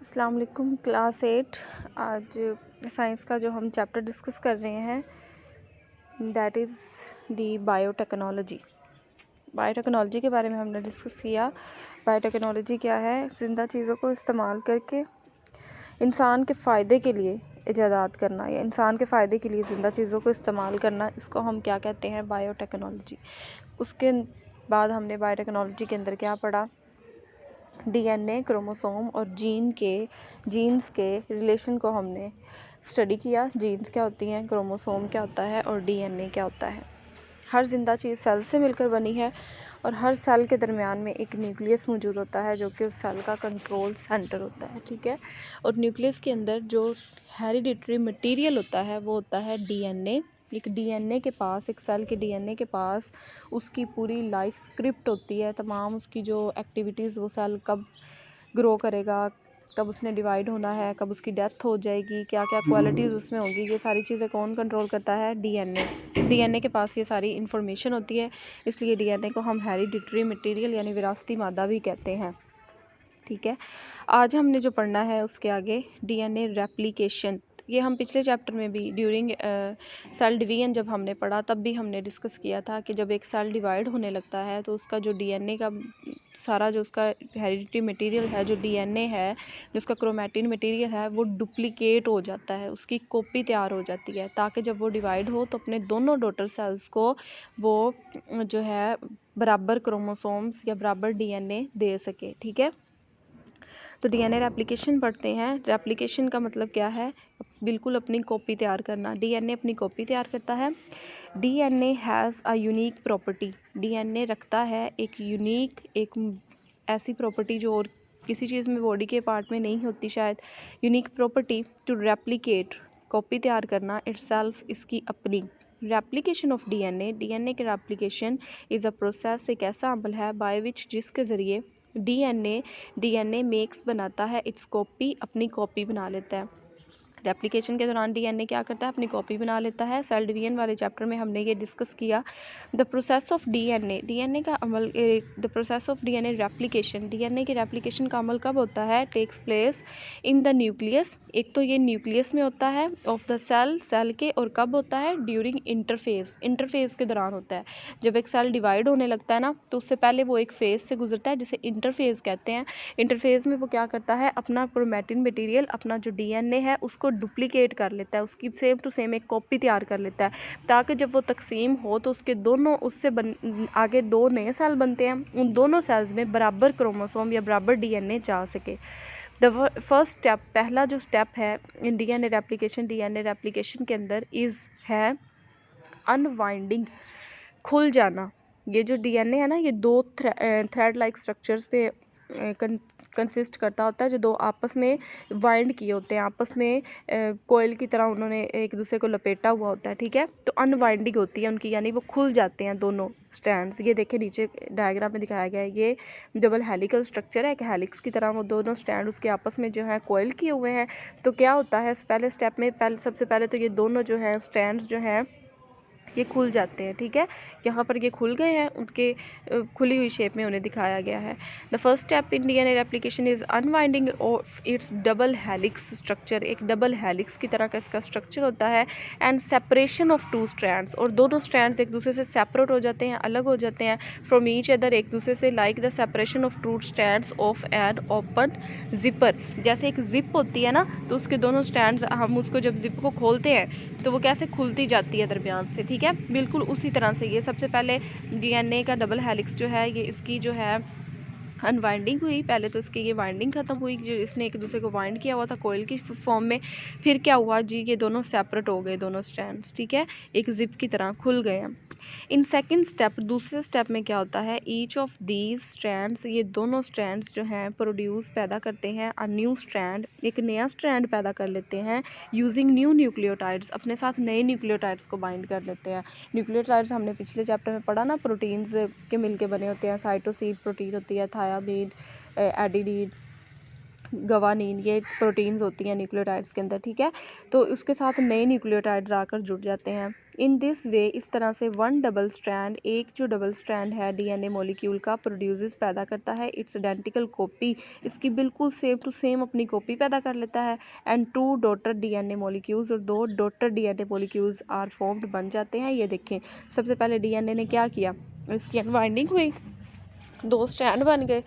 अस्सलाम वालेकुम क्लास 8। आज साइंस का जो हम चैप्टर डिस्कस कर रहे हैं that is the biotechnology. Biotechnology के बारे में हमने डिस्कस किया। बायोटेक्नोलॉजी क्या है? ज़िंदा चीज़ों को इस्तेमाल करके इंसान के फ़ायदे के लिए इजादात करना या इंसान के फ़ायदे के लिए ज़िंदा चीज़ों को इस्तेमाल करना, इसको हम क्या कहते हैं? बायोटेक्नोलॉजी। उसके बाद हमने बायोटेक्नोलॉजी के अंदर क्या पढ़ा? डीएनए, क्रोमोसोम और जीन्स के रिलेशन को हमने स्टडी किया। जीन्स क्या होती हैं, क्रोमोसोम क्या होता है और डीएनए क्या होता है। हर जिंदा चीज़ सेल से मिलकर बनी है और हर सेल के दरमियान में एक न्यूक्लियस मौजूद होता है जो कि उस सेल का कंट्रोल सेंटर होता है, ठीक है। और न्यूक्लियस के अंदर जो हेरिडिटरी मटेरियल होता है वो होता है डीएनए। एक डीएनए के पास, एक सेल के डीएनए के पास उसकी पूरी लाइफ स्क्रिप्ट होती है। तमाम उसकी जो एक्टिविटीज़, वो सेल कब ग्रो करेगा, कब उसने डिवाइड होना है, कब उसकी डेथ हो जाएगी, क्या क्या क्वालिटीज़ उसमें होंगी, ये सारी चीज़ें कौन कंट्रोल करता है? डीएनए। डीएनए के पास ये सारी इन्फॉर्मेशन होती है, इसलिए डीएनए को हम हेरिडिटरी मटेरियल यानी विरासती मादा भी कहते हैं, ठीक है। आज हमने जो पढ़ना है उसके आगे डीएनए रेप्लिकेशन। ये हम पिछले चैप्टर में भी ड्यूरिंग सेल डिवीजन जब हमने पढ़ा तब भी हमने डिस्कस किया था कि जब एक सेल डिवाइड होने लगता है तो उसका जो डीएनए का सारा जो उसका हेरिडिटरी मटेरियल है, जो डीएनए है, जो उसका क्रोमैटिन मटेरियल है, वो डुप्लीकेट हो जाता है, उसकी कॉपी तैयार हो जाती है ताकि जब वो डिवाइड हो तो अपने दोनों डॉटर सेल्स को वो जो है बराबर क्रोमोसोम्स या बराबर डीएनए दे सके, ठीक है। तो डीएनए रेप्लिकेशन पढ़ते हैं। रेप्लिकेशन का मतलब क्या है? बिल्कुल अपनी कॉपी तैयार करना। डीएनए अपनी कॉपी तैयार करता है। DNA has a unique property. DNA रखता है एक यूनिक, एक ऐसी प्रॉपर्टी जो और किसी चीज़ में, बॉडी के पार्ट में नहीं होती शायद। Unique property to replicate, copy तैयार करना, इटसेल्फ, इसकी अपनी। रेप्लिकेशन ऑफ डीएनए, डीएनए के रेप्लिकेशन इज़ अ प्रोसेस, एक ऐसा अमल है बाय विच, जिसके ज़रिए डीएनए मेक्स बनाता है इट्स कॉपी, अपनी कॉपी बना लेता है। रेप्लिकेशन के दौरान डीएनए क्या करता है? अपनी कॉपी बना लेता है। सेल डिवीजन वाले चैप्टर में हमने ये डिस्कस किया। The process of DNA, DNA का अमल, the process of DNA replication, DNA के रेप्लिकेशन का अमल कब होता है? Takes place in the nucleus, एक तो ये न्यूक्लियस में होता है ऑफ द सेल के, और कब होता है? ड्यूरिंग इंटरफेज के दौरान होता है। जब एक सेल डिवाइड होने लगता है ना, तो उससे पहले वो एक फेज से गुजरता है जिसे इंटरफेज कहते हैं। इंटरफेज में वो क्या करता है? अपना क्रोमैटिन मटेरियल, अपना जो डीएनए है उसको डुप्लीकेट कर लेता है, उसकी सेम टू सेम एक कॉपी तैयार कर लेता है, ताकि जब वो तकसीम हो तो उसके दोनों, उससे आगे दो नए सेल बनते हैं, उन दोनों सेल्स में बराबर क्रोमोसोम या बराबर डीएनए जा सके। द फर्स्ट स्टेप, पहला जो स्टेप है इन डीएनए रेप्लिकेशन के अंदर है अनवाइंडिंग, खुल जाना। ये जो डीएनए है ना, ये दो थ्रेड लाइक स्ट्रक्चर्स पे कंसिस्ट करता होता है, जो दो आपस में वाइंड किए होते हैं, आपस में कोयल की तरह उन्होंने एक दूसरे को लपेटा हुआ होता है, ठीक है। तो अनवाइंडिंग होती है उनकी, यानी वो खुल जाते हैं दोनों स्ट्रैंड्स। ये देखिए नीचे डायग्राम में दिखाया गया है, ये डबल हेलिकल स्ट्रक्चर है, एक हेलिक्स की तरह वो दोनों स्ट्रैंड उसके आपस में जो है कोयल किए हुए हैं। तो क्या होता है पहले स्टेप में? सबसे पहले तो ये दोनों जो है स्ट्रैंड्स जो हैं ये खुल जाते हैं, ठीक है। यहाँ पर ये खुल गए हैं, उनके खुली हुई शेप में उन्हें दिखाया गया है। The first step in DNA replication is unwinding of its double helix structure, एक डबल हेलिक्स की तरह का इसका स्ट्रक्चर होता है। And separation of two strands, और दोनों स्ट्रैंड्स एक दूसरे से सेपरेट हो जाते हैं, अलग हो जाते हैं फ्रॉम ईच अदर, एक दूसरे से, like the separation of two strands of an open zipper. जैसे एक जिप होती है ना, तो उसके दोनों स्ट्रैंड्स, हम उसको जब जिप को खोलते हैं तो वो कैसे खुलती जाती है दरमियान से, ठीक है। बिल्कुल उसी तरह से ये सबसे पहले डीएनए का डबल हेलिक्स जो है, ये इसकी जो है अनवाइंडिंग हुई। पहले तो इसकी ये वाइंडिंग ख़त्म हुई, जो इसने एक दूसरे को वाइंड किया हुआ था कोयल की फॉर्म में। फिर क्या हुआ जी? ये दोनों सेपरेट हो गए, दोनों स्ट्रैंड्स, ठीक है, एक जिप की तरह खुल गए हैं। इन सेकंड स्टेप, दूसरे स्टेप में क्या होता है? ईच ऑफ दीज स्ट्रैंड्स, ये दोनों स्ट्रैंड्स जो हैं प्रोड्यूस, पैदा करते हैं अ न्यू स्ट्रैंड, एक नया स्ट्रैंड पैदा कर लेते हैं यूजिंग न्यू न्यूक्लियोटाइड्स, अपने साथ नए न्यूक्लियोटाइड्स को बाइंड कर लेते हैं। न्यूक्लियोटाइड्स हमने पिछले चैप्टर में पढ़ा ना, प्रोटीन्स के मिलके बने होते हैं। साइटोसिन प्रोटीन होती है, थायामीन, एडिनिन, गवानीन, ये प्रोटीन्स होती हैं न्यूक्लियोटाइड्स के अंदर, ठीक है। तो उसके साथ नए न्यूक्लियोटाइड्स आकर जुड़ जाते हैं। इन दिस वे, इस तरह से वन डबल स्ट्रैंड, एक जो डबल स्ट्रैंड है डीएनए मॉलिक्यूल का प्रोड्यूसेस पैदा करता है इट्स आइडेंटिकल कॉपी, इसकी बिल्कुल सेम टू सेम अपनी कॉपी पैदा कर लेता है। And two daughter DNA molecules, और दो daughter DNA molecules are formed, बन जाते हैं। ये देखें, सबसे पहले डीएनए ने क्या किया, इसकी अनवाइंडिंग हुई, दो स्ट्रैंड बन गए,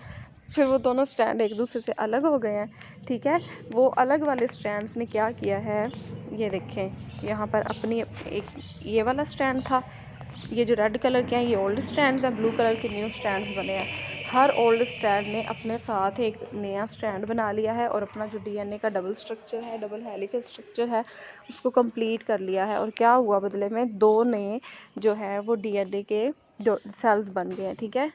फिर वो दोनों स्ट्रैंड एक दूसरे से अलग हो गए हैं। ठीक है, वो अलग वाले स्ट्रैंड्स ने क्या किया है, ये देखें यहाँ पर अपनी एक ये वाला स्ट्रैंड था, ये जो रेड कलर के हैं ये ओल्ड स्ट्रैंड्स हैं, ब्लू कलर के न्यू स्ट्रैंड्स बने हैं। हर ओल्ड स्ट्रैंड ने अपने साथ एक नया स्ट्रैंड बना लिया है और अपना जो डीएनए का डबल स्ट्रक्चर है, डबल हेलिकल स्ट्रक्चर है, उसको कंप्लीट कर लिया है। और क्या हुआ बदले में, दो नए जो है वो डीएनए के सेल्स बन गए हैं। ठीक है,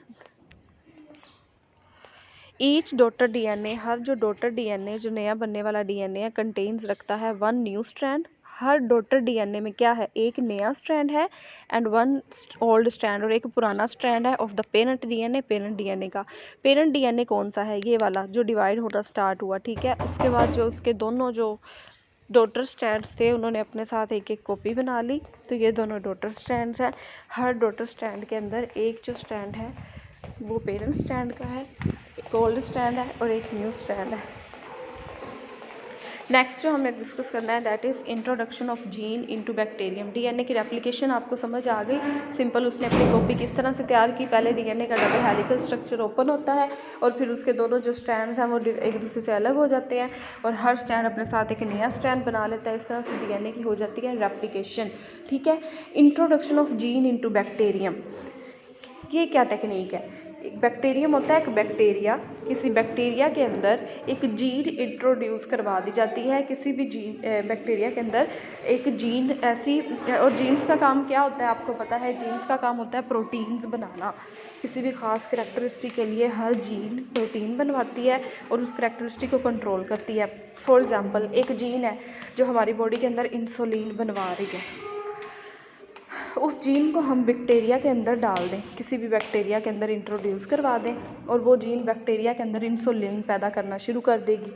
ईच डॉटर डीएनए, हर जो डॉटर डीएनए, जो नया बनने वाला डीएनए है, कंटेन्स रखता है वन न्यू स्ट्रैंड। हर डॉटर डीएनए में क्या है, एक नया स्ट्रैंड है एंड वन ओल्ड स्ट्रैंड, और एक पुराना स्ट्रैंड है of the parent DNA. Parent DNA का पेरेंट डीएनए कौन सा है, ये वाला जो डिवाइड होना स्टार्ट हुआ। ठीक है, उसके बाद जो उसके दोनों जो डॉटर स्ट्रैंड्स थे उन्होंने अपने साथ एक एक कॉपी बना ली, तो ये दोनों डॉटर स्ट्रैंड्स हैं। हर डॉटर स्ट्रैंड के अंदर एक जो स्ट्रैंड है वो पेरेंट स्ट्रैंड का है, एक ओल्ड स्ट्रैंड है और एक न्यू स्ट्रैंड है। नेक्स्ट जो हमने डिस्कस करना है that is introduction of gene into bacterium. DNA की रेप्लिकेशन आपको समझ आ गई, सिंपल उसने अपनी कॉपी किस तरह से तैयार की। पहले डीएनए का डबल हेलिकल स्ट्रक्चर ओपन होता है और फिर उसके दोनों जो स्ट्रैंड्स हैं वो एक दूसरे से अलग हो जाते हैं और हर स्ट्रैंड अपने साथ एक नया स्ट्रैंड बना लेता है। इस तरह से डीएनए की हो जाती है रेप्लिकेशन। ठीक है, introduction of gene into bacterium, ये क्या टेक्निक है। एक बैक्टीरियम होता है, एक बैक्टीरिया, किसी बैक्टीरिया के अंदर एक जीन इंट्रोड्यूस करवा दी जाती है। किसी भी जीन बैक्टीरिया के अंदर एक जीन ऐसी, और जीन्स का काम क्या होता है आपको पता है, जीन्स का काम होता है प्रोटीन्स बनाना। किसी भी ख़ास करैक्टरिस्टिक के लिए हर जीन प्रोटीन बनवाती है और उस करैक्टरिस्टिक को कंट्रोल करती है। फॉर एग्ज़ाम्पल एक जीन है जो हमारी बॉडी के अंदर इंसुलिन बनवा रही है, उस जीन को हम बैक्टीरिया के अंदर डाल दें, किसी भी बैक्टीरिया के अंदर इंट्रोड्यूस करवा दें और वो जीन बैक्टीरिया के अंदर इंसुलिन पैदा करना शुरू कर देगी।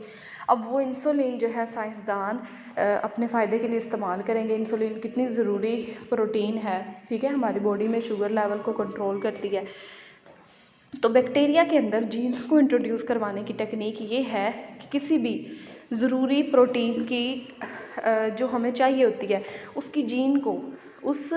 अब वो इंसुलिन जो है साइंसदान अपने फ़ायदे के लिए इस्तेमाल करेंगे। इंसुलिन कितनी ज़रूरी प्रोटीन है, ठीक है, हमारी बॉडी में शुगर लेवल को कंट्रोल करती है। तो बैक्टीरिया के अंदर जीन्स को इंट्रोड्यूस करवाने की टेक्निक ये है कि किसी भी ज़रूरी प्रोटीन की जो हमें चाहिए होती है उसकी जीन को उस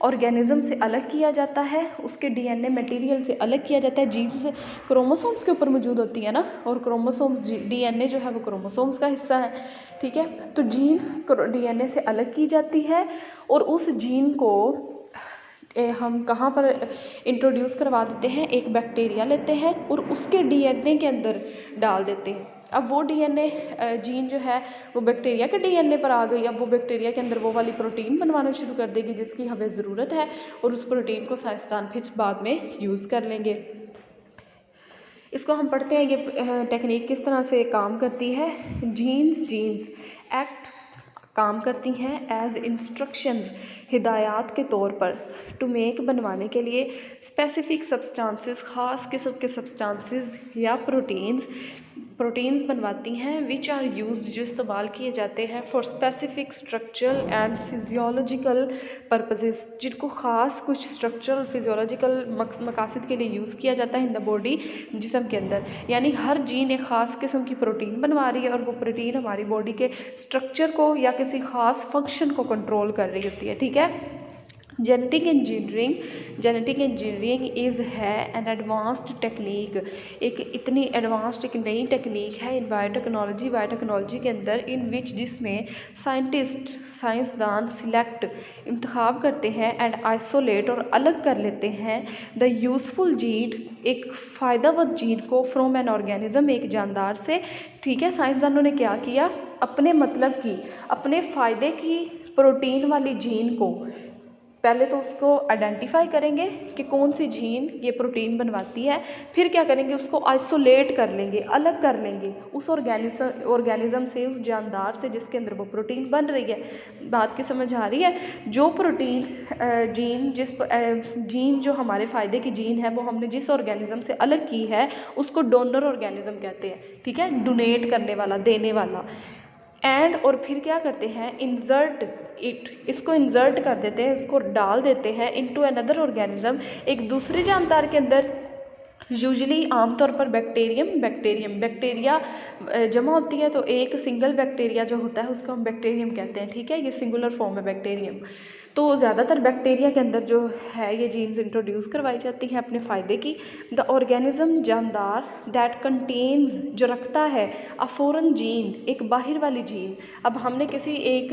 ऑर्गेनिज़म से अलग किया जाता है, उसके डीएनए मटेरियल से अलग किया जाता है। जीन्स क्रोमोसोम्स के ऊपर मौजूद होती है ना, और क्रोमोसोम्स डीएनए जो है वो क्रोमोसोम्स का हिस्सा है। ठीक है, तो जीन डीएनए से अलग की जाती है और उस जीन को हम कहाँ पर इंट्रोड्यूस करवा देते हैं, एक बैक्टीरिया लेते हैं और उसके डीएनए के अंदर डाल देते हैं। अब वो डीएनए जीन जो है वो बैक्टीरिया के डीएनए पर आ गई। अब वो बैक्टीरिया के अंदर वो वाली प्रोटीन बनवाना शुरू कर देगी जिसकी हमें ज़रूरत है और उस प्रोटीन को साइंसदान फिर बाद में यूज़ कर लेंगे। इसको हम पढ़ते हैं, ये टेक्निक किस तरह से काम करती है। जीन्स एक्ट काम करती हैं एज इंस्ट्रक्शंस, हिदायत के तौर पर, टू मेक बनवाने के लिए स्पेसिफिक सब्सटेंसेस, ख़ास किस्म के सब्सटेंसेस या प्रोटीन्स बनवाती हैं विच आर यूज्ड, जो इस्तेमाल किए जाते हैं for specific structural and physiological purposes, जिनको ख़ास कुछ स्ट्रक्चरल फिजियोलॉजिकल मकासद के लिए यूज़ किया जाता है इन द बॉडी, जिस्म के अंदर। यानी हर जीन एक ख़ास किस्म की प्रोटीन बनवा रही है और वो प्रोटीन हमारी बॉडी के स्ट्रक्चर को या किसी ख़ास फंक्शन को कंट्रोल कर रही होती है। ठीक है, जेनेटिक इंजीनियरिंग इज़ है एन एडवांस्ड टेक्निक, एक इतनी एडवांस्ड एक नई टेक्निक है इन बायोटेक्नोलॉजी के अंदर, इन विच जिसमें साइंसदान सिलेक्ट इंतखाब करते हैं एंड आइसोलेट और अलग कर लेते हैं द यूज़फुल जीन, एक फ़ायदेमंद जीन को फ्रॉम एन ऑर्गेनिज़म, एक जानदार से। ठीक है, साइंसदानों ने क्या किया, अपने मतलब की, अपने फ़ायदे की प्रोटीन वाली जीन को पहले तो उसको आइडेंटिफाई करेंगे कि कौन सी जीन ये प्रोटीन बनवाती है, फिर क्या करेंगे, उसको आइसोलेट कर लेंगे, अलग कर लेंगे उस ऑर्गेनिज़म से, उस जानदार से जिसके अंदर वो प्रोटीन बन रही है। बात की समझ आ रही है। जो प्रोटीन जीन जो हमारे फ़ायदे की जीन है वो हमने जिस ऑर्गेनिज़म से अलग की है उसको डोनर ऑर्गेनिज़म कहते हैं। ठीक है, डोनेट करने वाला, देने वाला। एंड और फिर क्या करते हैं, इंसर्ट इट, इसको इंसर्ट कर देते हैं, इसको डाल देते हैं इनटू अनदर ऑर्गेनिज्म, एक दूसरे जानदार के अंदर। यूजली आमतौर पर बैक्टीरिया जमा होती है, तो एक सिंगल बैक्टीरिया जो होता है उसको हम बैक्टीरियम कहते हैं, ठीक है, ये सिंगुलर फॉर्म है बैक्टीरियम। तो ज़्यादातर बैक्टीरिया के अंदर जो है ये जीन्स इंट्रोड्यूस करवाई जाती हैं अपने फ़ायदे की। द ऑर्गेनिज्म जानदार दैट कंटेन्स, जो रखता है अ फॉरेन जीन, एक बाहर वाली जीन। अब हमने किसी एक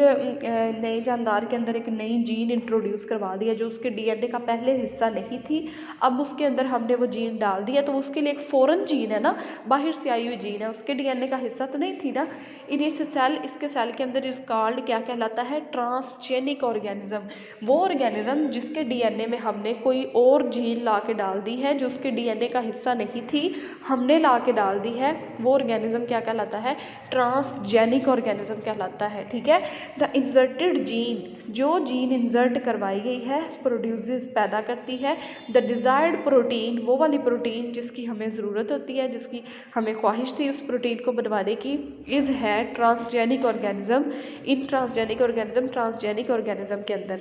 नए जानदार के अंदर एक नई जीन इंट्रोड्यूस करवा दिया जो उसके डीएनए का पहले हिस्सा नहीं थी, अब उसके अंदर हमने वो जीन डाल दिया, तो उसके लिए एक फॉरेन जीन है ना, बाहर से आई हुई जीन है, उसके डीएनए का हिस्सा तो नहीं थी ना। इन इट्स सेल, इसके सेल के अंदर इज कॉल्ड, क्या कहलाता है, ट्रांसजेनिक ऑर्गेनिज्म। वो ऑर्गेनिज्म जिसके डीएनए में हमने कोई और जीन ला के डाल दी है जो उसके डीएनए का हिस्सा नहीं थी, हमने ला के डाल दी है, वो ऑर्गेनिज्म क्या कहलाता है, ट्रांसजेनिक ऑर्गेनिज्म कहलाता है, ठीक है। द इंसर्टेड जीन, जो जीन इंसर्ट करवाई गई है, प्रोड्यूसेस, पैदा करती है, द डिज़ायर्ड प्रोटीन, वो वाली प्रोटीन जिसकी हमें ज़रूरत होती है, जिसकी हमें ख्वाहिश थी उस प्रोटीन को बनवाने की, इज़ है ट्रांसजेनिक ऑर्गेनिज्म। इन ट्रांसजेनिक ऑर्गेनिज्म के अंदर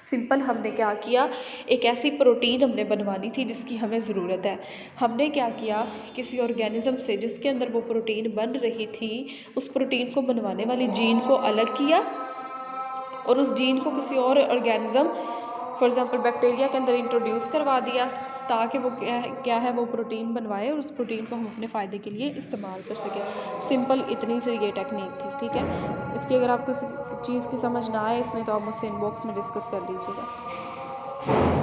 सिंपल हमने क्या किया, एक ऐसी प्रोटीन हमने बनवानी थी जिसकी हमें ज़रूरत है। हमने क्या किया, किसी ऑर्गेनिज्म से जिसके अंदर वो प्रोटीन बन रही थी, उस प्रोटीन को बनवाने वाली जीन को अलग किया और उस जीन को किसी और ऑर्गेनिज्म, फॉर एग्जांपल बैक्टीरिया के अंदर इंट्रोड्यूस करवा दिया, ताकि वो क्या है वो प्रोटीन बनवाए और उस प्रोटीन को हम अपने फ़ायदे के लिए इस्तेमाल कर सकें। सिंपल इतनी सी ये टेक्निक थी, ठीक है। इसकी अगर आपको किसी चीज़ की समझ ना आए इसमें, तो आप मुझसे इनबॉक्स में डिस्कस कर लीजिएगा।